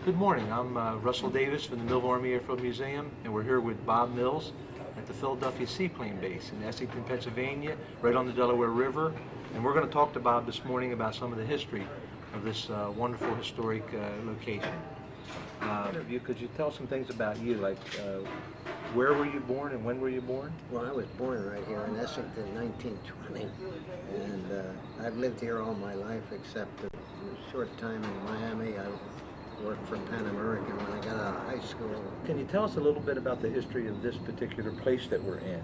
Good morning. I'm Russell Davis from the Millville Army Airfield Museum, and we're here with Bob Mills at the Philadelphia Seaplane Base in Essington, Pennsylvania, right on the Delaware River. And we're going to talk to Bob this morning about some of the history of this wonderful historic location. Could you tell some things about you, like where were you born and when were you born? Well, I was born right here in Essington, 1920, and I've lived here all my life except a short time in Miami. I worked for Pan American when I got out of high school. Can you tell us a little bit about the history of this particular place that we're in?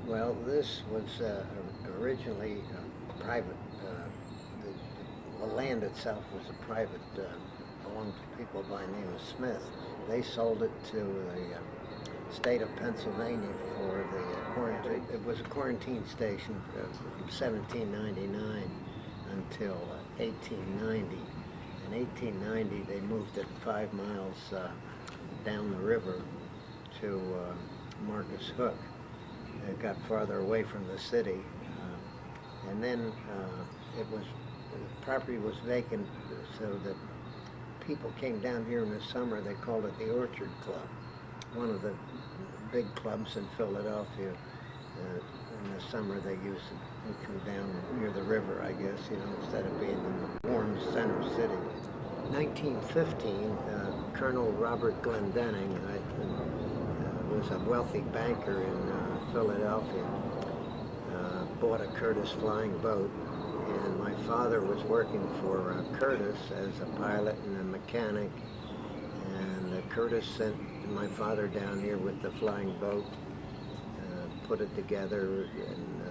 Well, this was originally private. The land itself was a private, belonged to people by the name of Smith. They sold it to the state of Pennsylvania for the quarantine. It was a quarantine station from 1799 until 1890. In 1890, they moved it 5 miles down the river to Marcus Hook. It got farther away from the city, and then the property was vacant, so that people came down here in the summer. They called it the Orchard Club, one of the big clubs in Philadelphia. In the summer, they used it. They come down near the river, I guess, instead of being in the warm center city. 1915, Colonel Robert Glendenning was a wealthy banker in Philadelphia, bought a Curtiss flying boat, and my father was working for Curtiss as a pilot and a mechanic, and Curtiss sent my father down here with the flying boat, put it together, and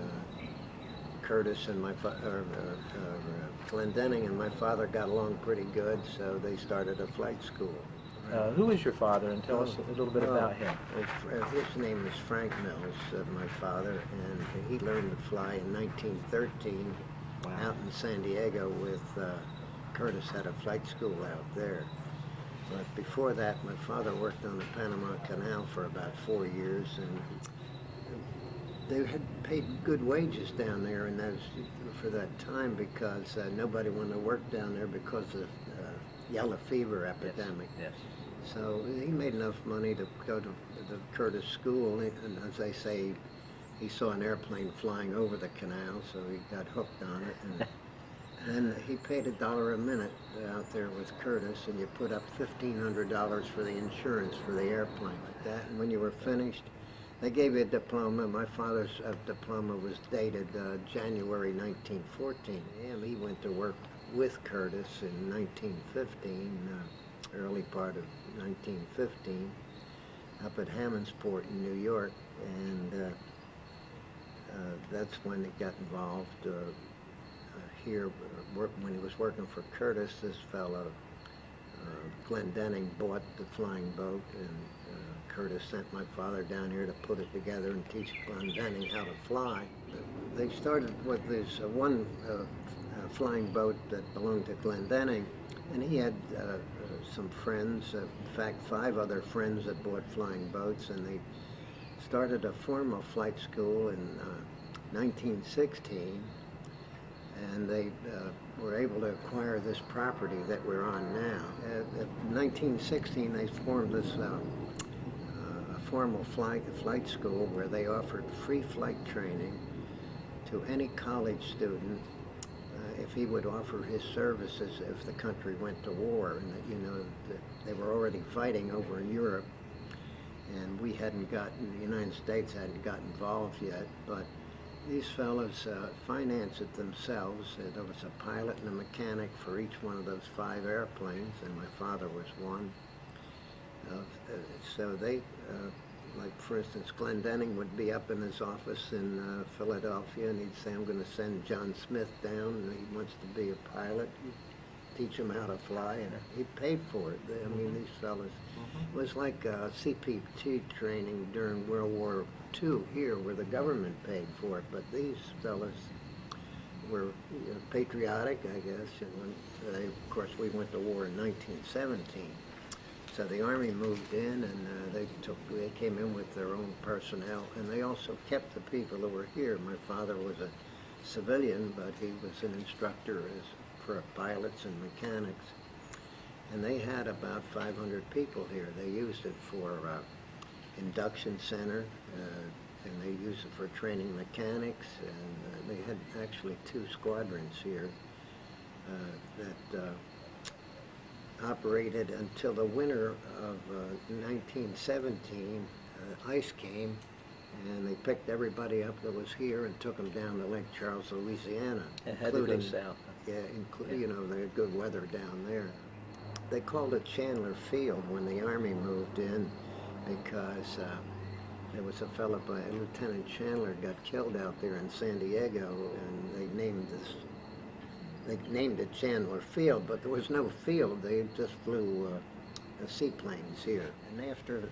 Curtiss and Glendenning and my father got along pretty good, so they started a flight school. Who is your father, and tell us a little bit about him? His name is Frank Mills, my father, and he learned to fly in 1913 out in San Diego with Curtiss had a flight school out there. But before that, my father worked on the Panama Canal for about 4 years, and they had paid good wages down there, and that was for that time because nobody wanted to work down there because of yellow fever epidemic. Yes. So he made enough money to go to the Curtiss school, and as they say, he saw an airplane flying over the canal, so he got hooked on it. And then he paid $1 a minute out there with Curtiss, and you put up $1,500 for the insurance for the airplane like that. And when you were finished, they gave you a diploma. My father's diploma was dated January 1914. And he went to work with Curtiss in 1915, early part of 1915, up at Hammondsport in New York, and that's when he got involved here. When he was working for Curtiss, this fellow, Glendenning, bought the flying boat, and Curtiss sent my father down here to put it together and teach Glendenning how to fly. They started with this one flying boat that belonged to Glendenning, and he had some friends, in fact 5 other friends that bought flying boats, and they started a formal flight school in 1916, and they were able to acquire this property that we're on now. In 1916, they formed this formal flight school where they offered free flight training to any college student if he would offer his services if the country went to war. And they were already fighting over in Europe, and we hadn't gotten, the United States hadn't got involved yet, but these fellows financed it themselves. There was a pilot and a mechanic for each one of those 5 airplanes, and my father was one. So they, like for instance, Glendenning would be up in his office in Philadelphia, and he'd say, I'm going to send John Smith down, and he wants to be a pilot. Teach him how to fly, and he paid for it. I mean, these fellas, it was like CPT training during World War II here, where the government paid for it, but these fellas were patriotic, I guess, and when of course, we went to war in 1917. So the Army moved in, and they came in with their own personnel, and they also kept the people who were here. My father was a civilian, but he was an instructor for pilots and mechanics. and they had about 500 people here. They used it for induction center, and they used it for training mechanics, and they had actually 2 squadrons here that operated until the winter of 1917. Ice came, and they picked everybody up that was here and took them down to Lake Charles, Louisiana. And had to go south. Yeah, you know, they had good weather down there. They called it Chandler Field when the Army moved in, because there was a fellow by Lieutenant Chandler got killed out there in San Diego, and they named it Chandler Field, but there was no field. They just flew seaplanes here. And after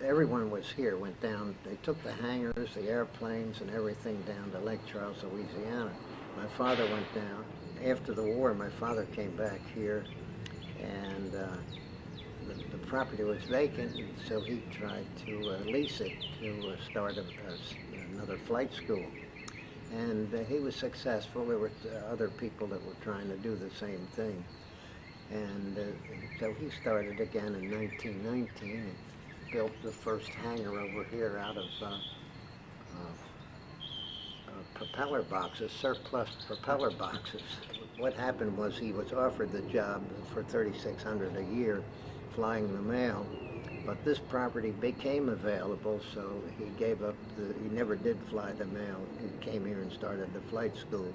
everyone was here, went down, they took the hangars, the airplanes, and everything down to Lake Charles, Louisiana. My father went down. After the war, my father came back here, and the property was vacant, so he tried to lease it to start another flight school. And he was successful. There were other people that were trying to do the same thing. And so he started again in 1919 and built the first hangar over here out of propeller boxes, surplus propeller boxes. What happened was he was offered the job for $3,600 a year flying the mail, but this property became available, so he gave up he never did fly the mail. He came here and started the flight school.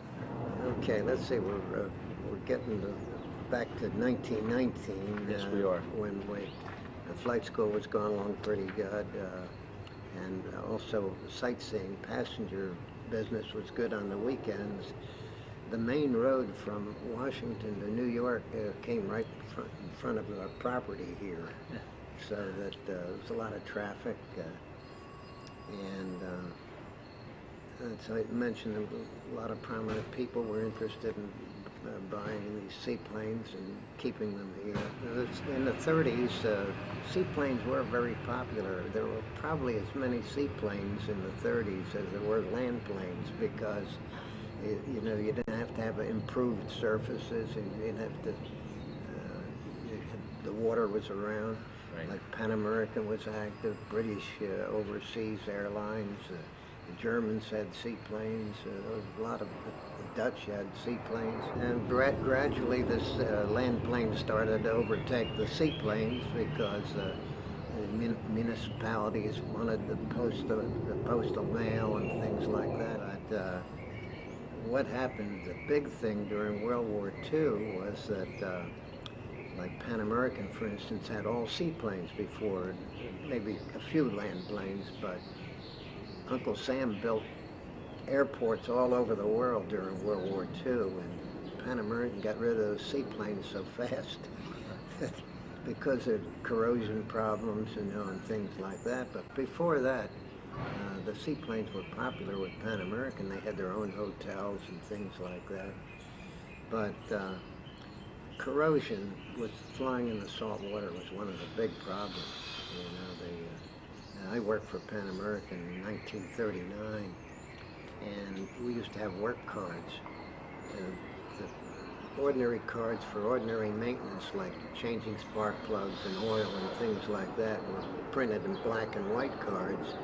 Okay, let's see, we're getting back to 1919. Yes, we are. When the flight school was going along pretty good, and also sightseeing, passenger business was good on the weekends. The main road from Washington to New York came right in front of our property here, so that there was a lot of traffic, and so I mentioned a lot of prominent people were interested in buying these seaplanes and keeping them here. In the 30s, seaplanes were very popular. There were probably as many seaplanes in the 30s as there were land planes, because you know, you didn't have to have improved surfaces, and you didn't have to, the water was around. Right. Like Pan American was active, British overseas airlines, the Germans had seaplanes, a lot of the Dutch had seaplanes, and gradually this land plane started to overtake the seaplanes, because municipalities wanted the postal mail and things like that. But what happened, the big thing during World War II was that like Pan American, for instance, had all seaplanes before, maybe a few land planes, but Uncle Sam built airports all over the world during World War II, and Pan American got rid of those seaplanes so fast because of corrosion problems, you know, and things like that. But before that, the seaplanes were popular with Pan American. They had their own hotels and things like that. But corrosion with flying in the salt water was one of the big problems. You know, I worked for Pan American in 1939, and we used to have work cards. The ordinary cards for ordinary maintenance, like changing spark plugs and oil and things like that, were printed in black and white cards.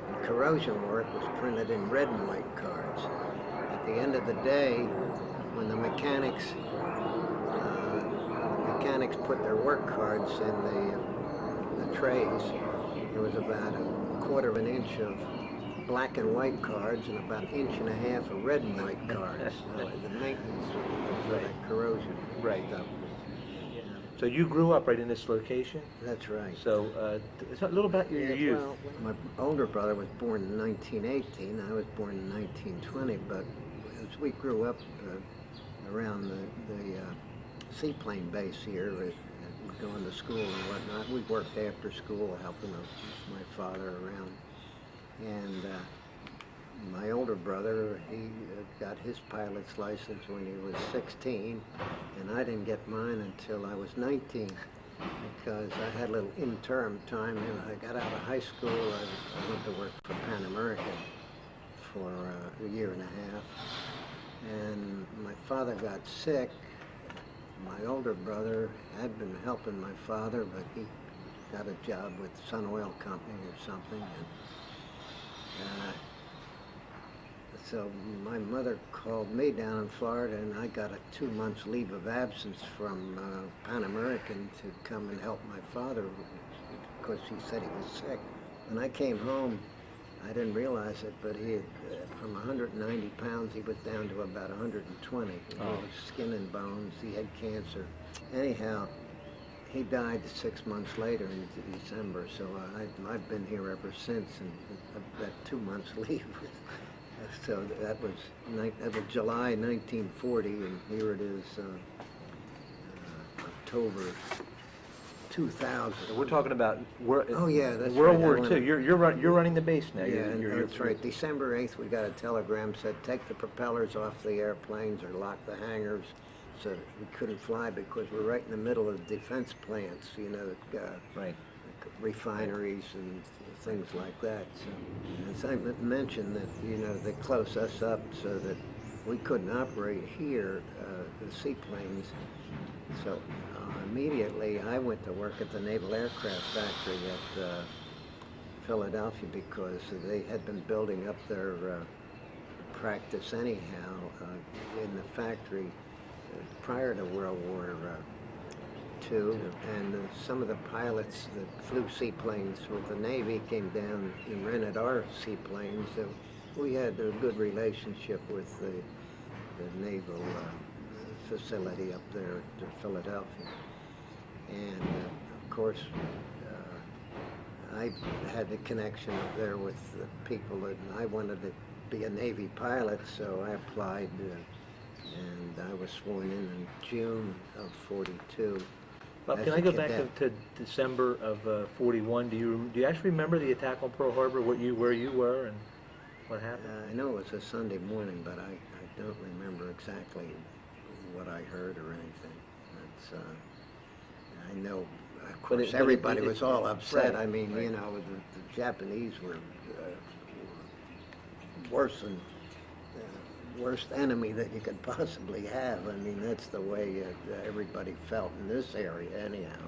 And corrosion work was printed in red and white cards. At the end of the day, when the mechanics put their work cards in the trays, there was about a quarter of an inch of black and white cards and about an inch and a half of red and white cards. So the maintenance was like corrosion. Right. Stuff. So you grew up right in this location? That's right. So a little about your youth. Well, my older brother was born in 1918. I was born in 1920. But as we grew up around the seaplane base here, going to school and whatnot, we worked after school helping my father around. And my older brother, he got his pilot's license when he was 16, and I didn't get mine until I was 19, because I had a little interim time. You know, I got out of high school, I went to work for Pan American for a year and a half, and my father got sick, My older brother had been helping my father, but he got a job with Sun Oil Company or something. And so my mother called me down in Florida, and I got a 2 months leave of absence from Pan American to come and help my father because he said he was sick. When I came home, I didn't realize it, but he had, from 190 pounds, he was down to about 120. He was skin and bones. He had cancer. Anyhow, he died 6 months later in December, so I've been here ever since, and that 2 months leave. So that was July 1940, and here it is, October 2000. We're talking about Oh yeah, that's World right. War II. You're running the base now. Yeah, You're that's right. December 8th, we got a telegram said take the propellers off the airplanes or lock the hangars. So we couldn't fly because we're right in the middle of defense plants, you know, right. refineries and things like that. So, as I mentioned, that you know they close us up so that we couldn't operate here, the seaplanes. So immediately I went to work at the Naval Aircraft Factory at Philadelphia because they had been building up their practice anyhow in the factory prior to World War II, and some of the pilots that flew seaplanes with the Navy came down and rented our seaplanes. So we had a good relationship with the naval facility up there at Philadelphia. And of course, I had the connection up there with the people, and I wanted to be a Navy pilot, so I applied. And I was sworn in June of '42. Well, can I go back to December of '41? Do you actually remember the attack on Pearl Harbor? Where you were and what happened? I know it was a Sunday morning, but I don't remember exactly what I heard or anything. It's, I know, of course, everybody was all upset. Right, I mean, right. you know, the Japanese were worse than worst enemy that you could possibly have. I mean, that's the way everybody felt in this area anyhow.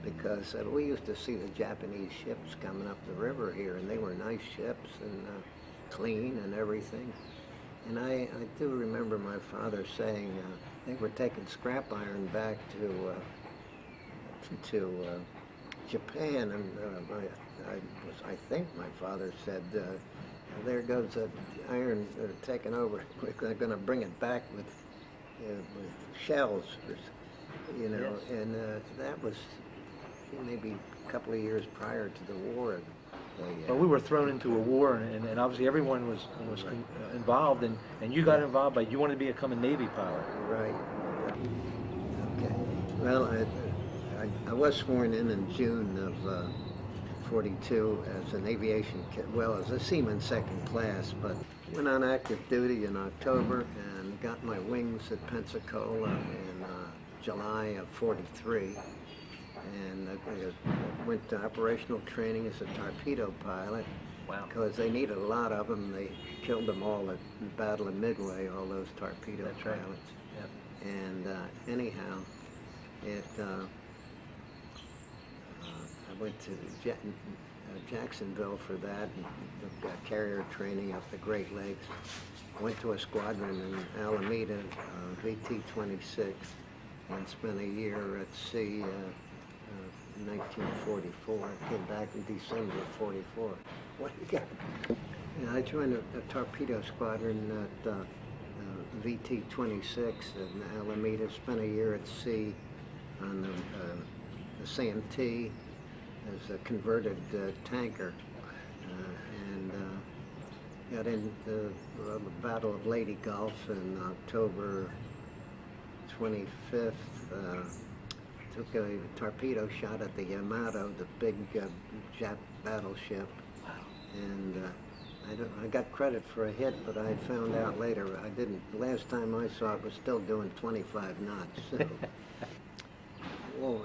Because we used to see the Japanese ships coming up the river here, and they were nice ships and clean and everything. And I do remember my father saying they were taking scrap iron back to Japan, and I think my father said, there goes the iron they're taking over. They're going to bring it back with shells, you know. Yes. And that was maybe a couple of years prior to the war. Well, we were thrown into a war, and obviously everyone was right. Involved, and you got involved by you wanted to become a Navy pilot. Right. Okay. Well, I was sworn in June of '42 as an aviation, as a seaman second class, but went on active duty in October and got my wings at Pensacola in July of '43. And I went to operational training as a torpedo pilot. Wow. Because they needed a lot of them. They killed them all at the Battle of Midway, all those torpedo That's pilots. Right. Yep. And anyhow, I went to Jacksonville for that, and got carrier training up the Great Lakes. Went to a squadron in Alameda, VT-26, and spent a year at sea. 1944. I came back in December of '44. What do you got? I joined a torpedo squadron at VT-26 in Alameda. Spent a year at sea on the SAMT as a converted tanker, and got into the Battle of Lady Gulf in October 25th. Took a torpedo shot at the Yamato, the big Jap battleship, and I got credit for a hit, but I found out later I didn't. The last time I saw it was still doing 25 knots. So, well,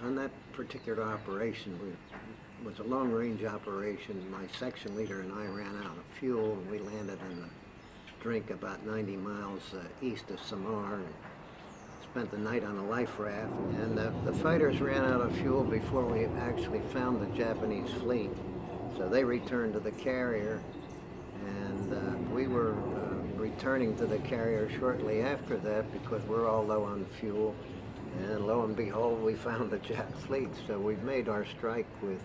on that particular operation, it was a long-range operation. My section leader and I ran out of fuel, and we landed in a drink about 90 miles east of Samar. spent the night on a life raft, and the fighters ran out of fuel before we actually found the Japanese fleet. So they returned to the carrier, and we were returning to the carrier shortly after that because we're all low on fuel. And lo and behold, we found the Jap fleet. So we made our strike with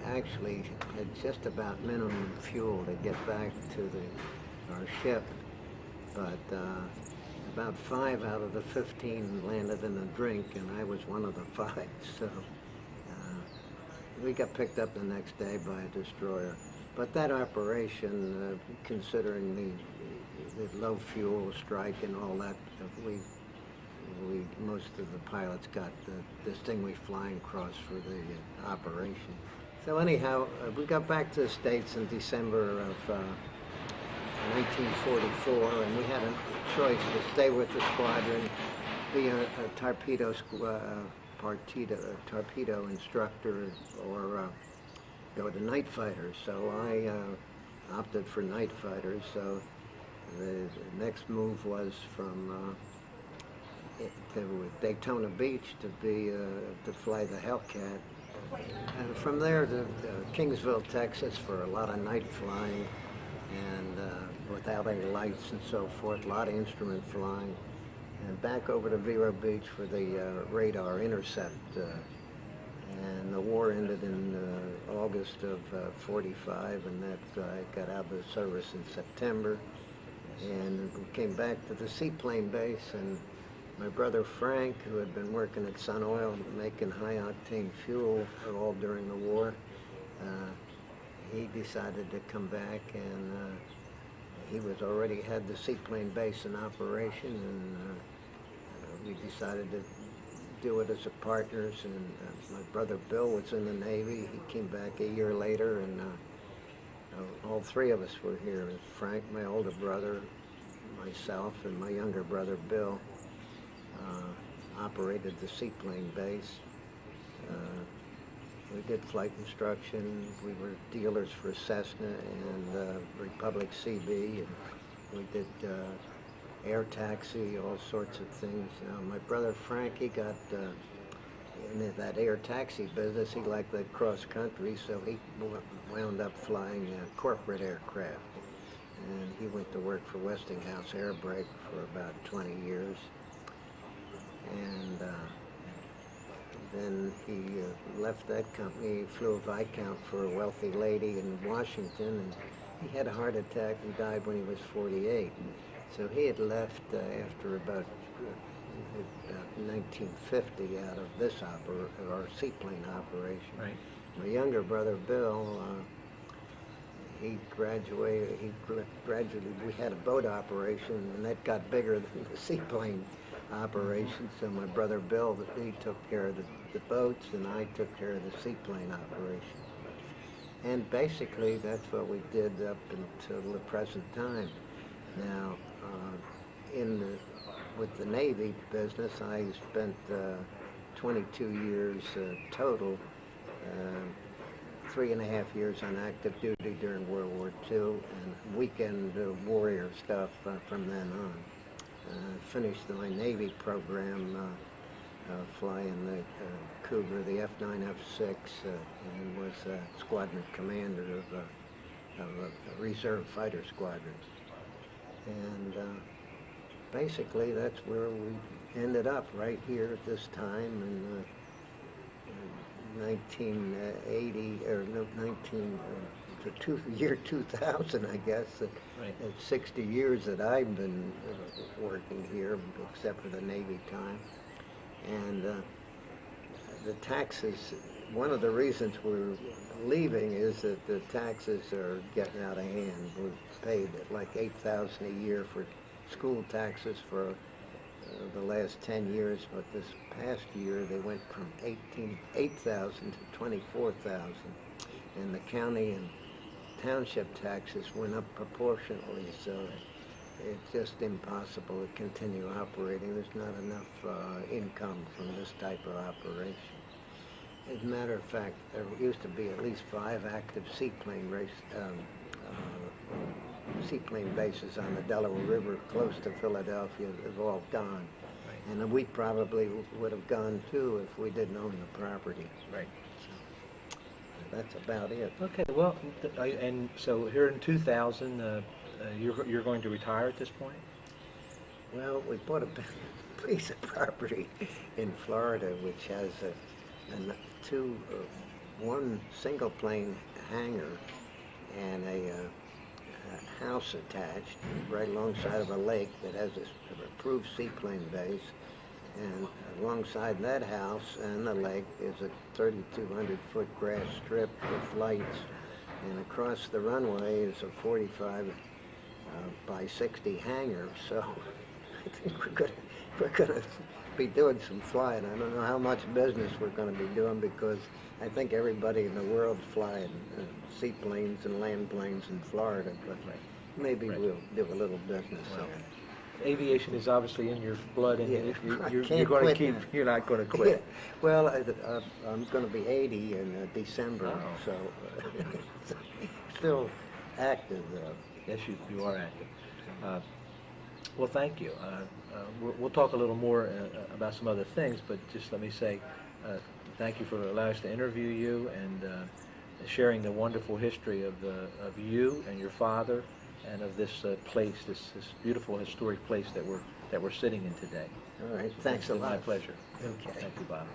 actually had just about minimum fuel to get back to our ship. But about 5 out of the 15 landed in a drink, and I was one of the 5. So we got picked up the next day by a destroyer. But that operation, considering the low fuel strike and all that, most of the pilots got the Distinguished Flying Cross for the operation. So anyhow, we got back to the States in December of 1944, and we had a choice to stay with the squadron, be a torpedo instructor, or go to night fighters. So I opted for night fighters. So the next move was from to Daytona Beach to fly the Hellcat, and from there to Kingsville, Texas, for a lot of night flying, and without any lights and so forth, a lot of instrument flying, and back over to Vero Beach for the radar intercept. And the war ended in August of 45, and that I got out of the service in September, and we came back to the Seaplane base, and my brother Frank, who had been working at Sun Oil making high-octane fuel all during the war, he decided to come back, and he was already had the Seaplane base in operation, and we decided to do it as a partners. And my brother Bill was in the Navy. He came back a year later, and all 3 of us were here. Frank, my older brother, myself, and my younger brother Bill operated the Seaplane base. We did flight instruction. We were dealers for Cessna and Republic CB, and we did air taxi, all sorts of things. My brother Frank, he got in that air taxi business. He liked that cross country, so he wound up flying corporate aircraft. And he went to work for Westinghouse Air Brake for about 20 years. And then he left that company, flew a Viscount for a wealthy lady in Washington, and he had a heart attack and died when he was 48. So he had left after about 1950 out of this our Seaplane operation. Right. My younger brother Bill, he graduated. We had a boat operation, and that got bigger than the Seaplane operation. So my brother Bill, he took care of the boats, and I took care of the Seaplane operation. And basically, that's what we did up until the present time. Now, with the Navy business, I spent 22 years total, 3.5 years on active duty during World War II, and weekend warrior stuff from then on. Finished my Navy program flying the Cougar, the F-9, F-6, and was squadron commander of a reserve fighter squadron. And basically, that's where we ended up, right here at this time in 1980, or no, year 2000, I guess. Right. It's 60 years that I've been working here, except for the Navy time. And the taxes, one of the reasons we're leaving is that the taxes are getting out of hand. We've paid like $8,000 a year for school taxes for the last 10 years, but this past year they went from $8,000 to $24,000, and the county and township taxes went up proportionally. So it's just impossible to continue operating. There's not enough income from this type of operation. As a matter of fact, there used to be at least 5 active seaplane seaplane bases on the Delaware River close to Philadelphia have all gone. Right. And we probably would have gone too if we didn't own the property. Right. So that's about it. Okay, well, and so here in 2000, you're going to retire at this point? Well, we bought a piece of property in Florida which has one single plane hangar and a house attached right alongside of a lake that has this approved seaplane base. And alongside that house and the lake is a 3,200-foot grass strip with lights. And across the runway is a 45 by 60 hangar. So I think we're gonna be doing some flying. I don't know how much business we're going to be doing because I think everybody in the world's flying seaplanes and land planes in Florida. But maybe we'll do a little business there. Aviation is obviously in your blood, and you're going to keep. You're not going to quit. Well, I'm going to be 80 in December, so still active. Yes, you are active. Well, thank you. We'll talk a little more about some other things, but just let me say thank you for allowing us to interview you and sharing the wonderful history of you and your father and of this place, this beautiful historic place that we're sitting in today. All right, thanks a lot. My pleasure. Okay. Thank you, Bob.